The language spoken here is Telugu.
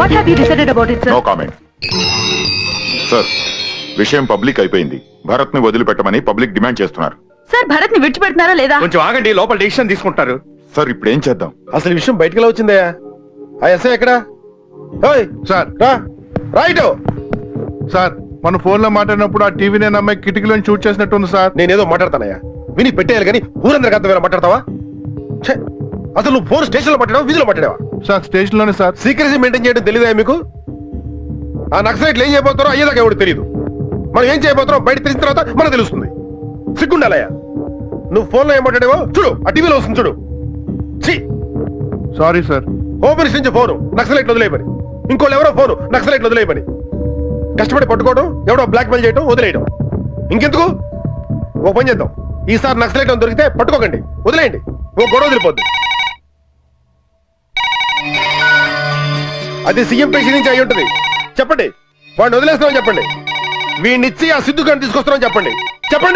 What have you decided about it, sir? No comment. Sir, విషయం పబ్లిక్ అయిపోయింది. భరత్ ని వదిలిపెట్టమని పబ్లిక్ డిమాండ్ చేస్తున్నారు. సార్, భరత్ ని విడిచిపెడుతున్నారా లేదా? కొంచెం ఆగండి, లోపల డిసిషన్ తీసుకుంటారు. సార్, ఇప్పుడు ఏం చేద్దాం? అసలు ఈ విషయం బయటకు ఎలా వచ్చిందయ్యా? ఆ ఎస్ఐ ఎక్కడ? సార్ రైట్ సార్, మన ఫోన్ లో మాట్లాడినప్పుడు ఆ టీవీ నేను అమ్మాయి కిటికీలో షూట్ చేసినట్టుంది సార్. నేనేదో మాట్లాడతానయ్యా, విని పెట్టేయాలి కానీ ఊరందరికి అర్థం మాట్లాడతావా? అసలు నువ్వు ఫోన్ స్టేషన్ లో మాట్లాడావా, వీధిలో మాట్లాడావా? సార్, స్టేషన్ లోనే సార్. సీక్రెసీ మెయింటైన్ చేయడం తెలియదా మీకు? ఆ నక్సలైట్లు ఏం చేయబోతారో అయ్యేదాకా ఎవరు తెలియదు. మనం ఏం చేయబోతారో బయట తెలిసిన తర్వాత మనకు తెలుస్తుంది. సిగ్గుండాలయ్యా. నువ్వు ఫోన్ లో ఏం మాట్లాడావో చూడు, ఆ టీవీలో వస్తుంది చూడు. Sorry sir. హోమ్ మినిస్టర్ నుంచి ఫోను నక్సలైట్లు వదిలేయమని, ఇంకోళ్ళు ఎవరో ఫోను నక్సలైట్లు వదిలేయమని. కష్టపడి పట్టుకోవడం, ఎవడో బ్లాక్ మెయిల్ చేయడం, వదిలేయడం. ఇంకెందుకు? ఓ పని చేద్దాం, ఈసారి నక్సలైట్ దొరికితే పట్టుకోకండి, వదిలేయండి. ఓ గొడవ వదిలిపోద్ది. అది సీఎం పేషి నుంచి అయి ఉంటుంది. చెప్పండి, వాడిని వదిలేస్తామని చెప్పండి. వీడినిచ్చి ఆ సిద్ధు గారిని తీసుకొస్తామని చెప్పండి. చెప్పండి.